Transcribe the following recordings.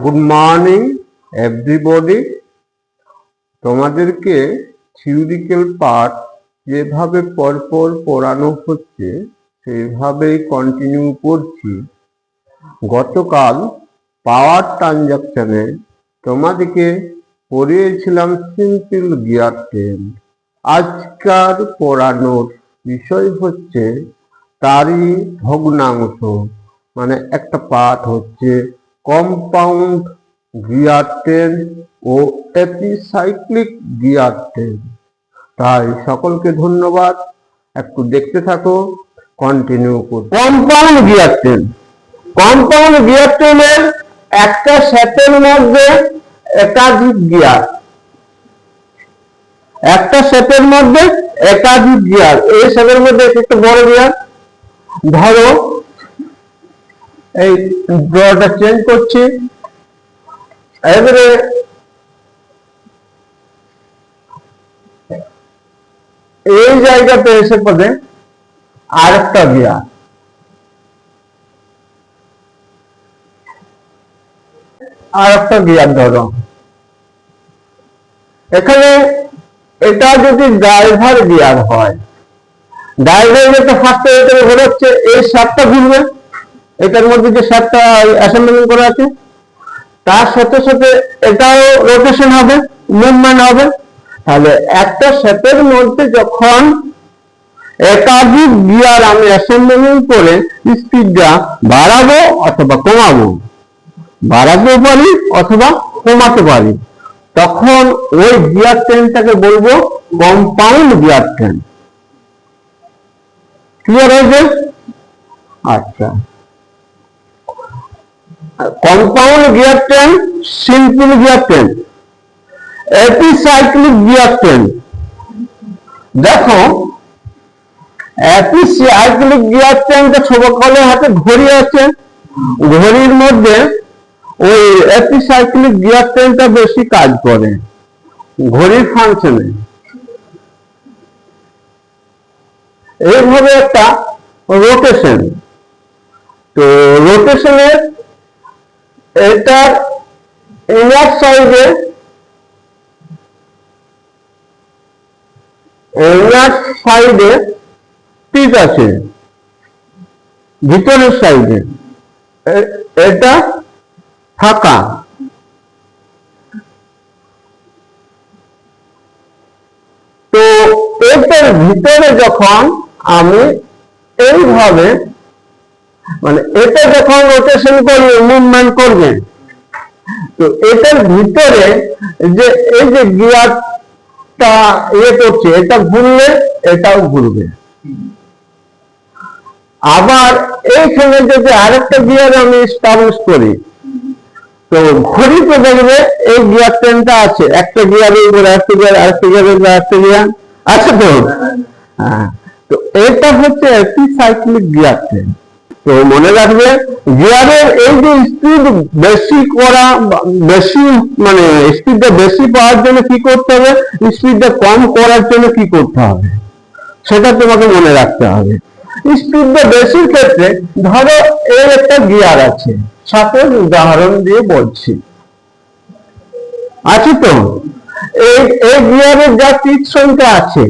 Good morning everybody. তোমাদেরকে theoretical part যেভাবে পরপর পড়ানো হচ্ছে সেইভাবেই কন্টিনিউ করছি। গতকাল পাওয়ার ট্রানজাকশনে তোমাদেরকে পড়িয়েছিলাম সিম্পল গিয়ার ট্রেন। আজকার পড়ানোর বিষয় হচ্ছে তারই ভগ্নাংশ, মানে একটা পার্ট হচ্ছে কম্পাউন্ড গিয়ার ট্রেন ও এপিসাইক্লিক গিয়ার ট্রেন। তাই সকলকে ধন্যবাদ, একটু দেখতে থাকো, কন্টিনিউ করো। Compound gear train, compound gear ট্রেনের একটা সেটের মধ্যে একাধিক গিয়ার, একটা সেটের মধ্যে একাধিক গিয়ার। এই সেটের মধ্যে একটা বড় গিয়ার, ধরো এই ড্রটা চেঞ্জ করছি, এবারে এই জায়গাতে এসে পড়ে আরেকটা গিয়ার, আরেকটা গিয়ার ধরো এখানে। এটা যদি ড্রাইভার গিয়ার হয়, ড্রাইভার যেটা ফার্স্ট এখানে ঘোরাচ্ছে, এই শ্যাফটটা ঘুরবে, এটার মধ্যে যে শ্যাফটটা অ্যাসেম্বলিং করা আছে তার সাথে সাথে এটাও রোটেশন হবে, মুভমেন্ট হবে। তাহলে একটা শ্যাফটের মধ্যে যখন একাধিক গিয়ার আমি অ্যাসেম্বলিং করে স্পিডটা বাড়াবো অথবা কমাবো, বাড়াতে পারি অথবা কমাতে পারি, তখন ওই গিয়ার ট্রেনটাকে বলবো কম্পাউন্ড গিয়ার ট্রেন। ক্লিয়ার হয়েছে? আচ্ছা, compound gear train, simple gear train, epicyclic gear train. দেখো এপিসাইক্লিক গিয়ার ট্রেনটা সকলের হাতে ঘড়ি আছে, ঘড়ির মধ্যে ওই এপিসাইক্লিক গিয়ার ট্রেনটা বেশি কাজ করে ঘড়ির ফাংশনে। এইভাবে একটা রোটেশন, তো রোটেশনের এটার ইনার সাইডে, ইনার সাইডে টিপ আছে, ভিতরের সাইডে এটা ফাঁকা। তো এটার ভিতরে যখন আমি এইভাবে, মানে এটা যখন রোটেশন করবে, মুভমেন্ট করবে, তো এটার ভিতরে যে এই যে গিয়ারটা করছে, এটা ঘুরলে এটাও ঘুরবে। আবার এইখানে যদি আরেকটা গিয়ার আমি এস্টাবলিশ করি, তো ঘড়িতে দেখবে এই গিয়ার ট্রেনটা আছে, একটা গিয়ারের উপর একটা গিয়ার, আরেকটা গিয়ারের উপর আরেকটা গিয়ার আছে তো। হ্যাঁ, তো এটা হচ্ছে এপিসাইক্লিক গিয়ার ট্রেন। তো মনে রাখবে, গিয়ারের এই যে স্পিড বেশি করা, বেশি মানে স্পিডটা বেশি পাওয়ার জন্য কি করতে হবে, স্পিডটা কম করার জন্য কি করতে হবে, সেটা তোমাকে মনে রাখতে হবে। স্পিডটা বেশির ক্ষেত্রে ধরো এর একটা গিয়ার আছে, সাপোজ উদাহরণ দিয়ে বলছি, আছে তো, এই গিয়ারের যা তীর সংখ্যা আছে,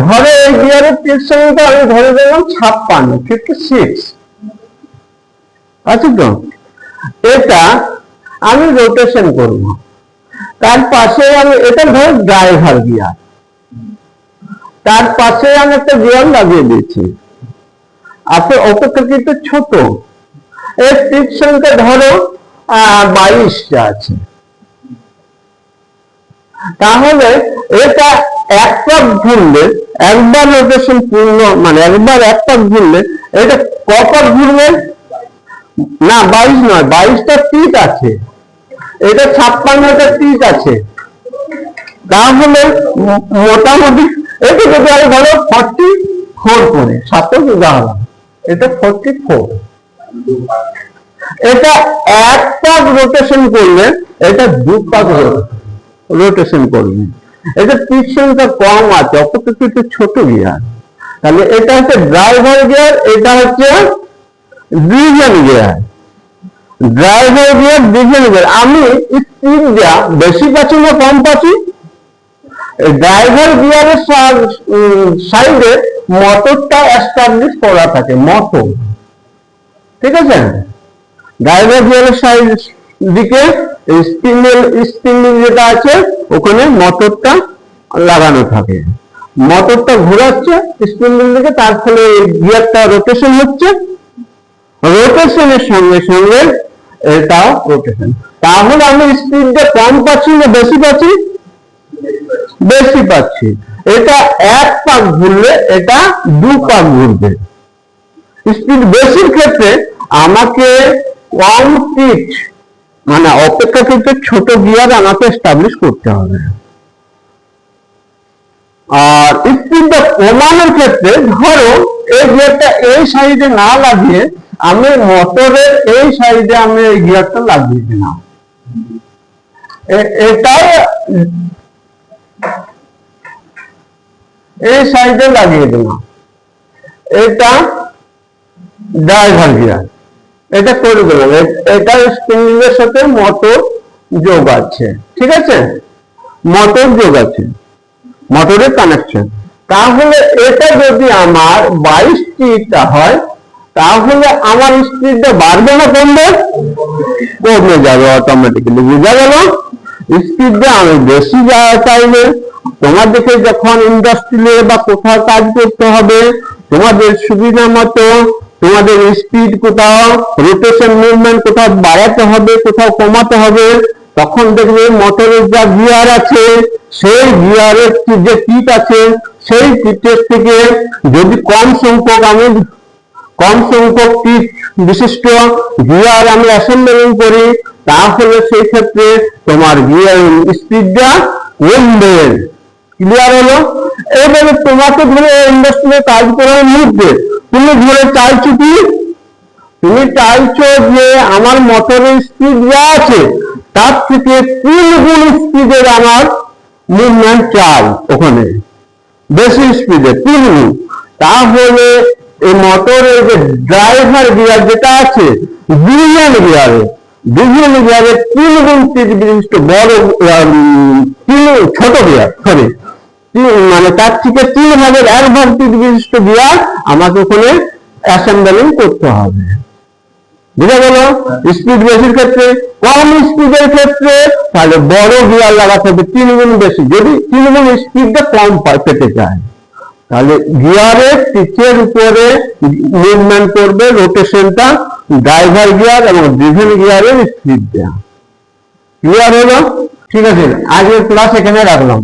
ধরো এই গিয়ারের তীর সংখ্যা আমি ধরে দিলাম 56 আছে তো। এটা আমি রোটেশন করব, তার পাশে আমি, এটা ধরো ড্রাইভার গিয়ার, তার পাশে আমি একটা গিয়ার লাগিয়ে দিয়েছি, আসলে অপেক্ষাকৃত ছোট, এর তীর সংখ্যা ধরো 22টা আছে। তাহলে এটা এক পাক ঘুরলে, একবার রোটেশন পূর্ণ, মানে একবার এক পাক ঘুরলে এটা কপাক ঘুরবে না, 22 নয়, 22টা তীর আছে, এটা 56টা তীর আছে। তাহলে মোটামুটি এটা যদি আমি ধরো 44 করে, সাপোজ উদাহরণ, এটা 44, এটা এক পাক রোটেশন করলে এটা 2 পাক রোটেশন করবে। এটা তীর সংখ্যা কম আছে, অপেক্ষাকৃত ছোট গিয়ার। তাহলে এটা হচ্ছে ড্রাইভার গিয়ার, এটা হচ্ছে division gear. Driver gear division gear, আমি স্পিডটা বেশি পাচ্ছি না কম পাচ্ছি? ড্রাইভার গিয়ারের সাইডে মোটরটা এস্টাবলিশ করা থাকে, মোটর, ঠিক আছে? ড্রাইভার গিয়ারের সাইড দিকে স্পিন্ডল যেটা আছে ওখানে মোটরটা লাগানো থাকে, মোটরটা ঘোরাচ্ছে স্পিন্ডল দিকে, তার ফলে গিয়ারটা রোটেশন হচ্ছে, রোটেশনের সঙ্গে সঙ্গে এটাও রোটেশন। তাহলে আমি স্পিডটা কম পাচ্ছি না বেশি পাচ্ছি? বেশি পাচ্ছি। এটা 1 পাক ঘুরলে এটা 2 পাক ঘুরবে। স্পিড বেশির ক্ষেত্রে আমাকে কম পিচ মানে অপেক্ষাকৃত ছোট গিয়ার আমাকে এস্টাবলিশ করতে হবে। আর স্পিডটা কমানোর ক্ষেত্রে ধরো এই গিয়ারটা এই সাইডে না লাগিয়ে আমি মোটরের এই সাইডে আমি এই গিয়ারটা লাগিয়ে দিলাম, এটাই এই সাইডে লাগিয়ে দিলাম, এটা ড্রাইভার গিয়ার, এটা করে দিলাম, এটা স্পিন্ডলের সাথে মোটর যোগ আছে, ঠিক আছে? মোটর যোগ আছে, মোটরের কানেকশন। তাহলে এটা যদি আমার 22টা হয় তাহলে আমার স্পিডটা বাড়বে না কমবে? কমে যাবে অটোমেটিক্যালি, বুঝা গেল? স্পিডটা আমি বেশি চাইলে তোমাদেরকে যখন ইন্ডাস্ট্রিতে বা কোথাও কাজ করতে হবে তোমাদের সুবিধা মতো তোমাদের স্পিড কোথাও রোটেশন মুভমেন্ট কোথাও বাড়াতে হবে কোথাও কমাতে হবে, তখন দেখবে মোটরের যা গিয়ার আছে সেই গিয়ারের যে পিট আছে সেই পিটের থেকে যদি কম সংখ্যক পিট বিশিষ্ট গিয়ার আমি অ্যাসেম্বলিং করি তাহলে সেই ক্ষেত্রে তোমার গিয়ার স্পিডটা কমবে। ক্লিয়ার হলো? এবারে তোমাকে ধরে ইন্ডাস্ট্রিতে কাজ করার মধ্যে তুমি ধরে চাইছো কি, তুমি চাইছো যে আমার মোটরের স্পিড যা আছে তার থেকে 3 গুণ স্পিডের আমার মুভমেন্ট চাই, ওখানে বেশি স্পিডে 3 গুণ। তাহলে এই মোটরের যে ড্রাইভার গিয়ার যেটা আছে ডিভিশন গিয়ারে 3 গুণ স্পিড বিশিষ্ট বড় ছোট গিয়ার, সরি মানে তার থেকে 3 ভাগের 1 ভাগ স্পিড বিশিষ্ট গিয়ার আমাকে ওখানে অ্যাসেম্বলিং করতে হবে। বুঝা গেল? স্পিড বেশির ক্ষেত্রে, কম স্পিডের ক্ষেত্রে তাহলে বড় গিয়ার লাগাতে হবে 3 গুণ বেশি, যদি 3 গুণ স্পিডটা কম পেতে চায় তাহলে গিয়ারের পিচের উপরে মুভমেন্ট করবে রোটেশনটা ড্রাইভার গিয়ার এবং ডিভিশন গিয়ারের স্পিড দেয়া। ক্লিয়ার হলো? ঠিক আছে, আজকের ক্লাস এখানে রাখলাম।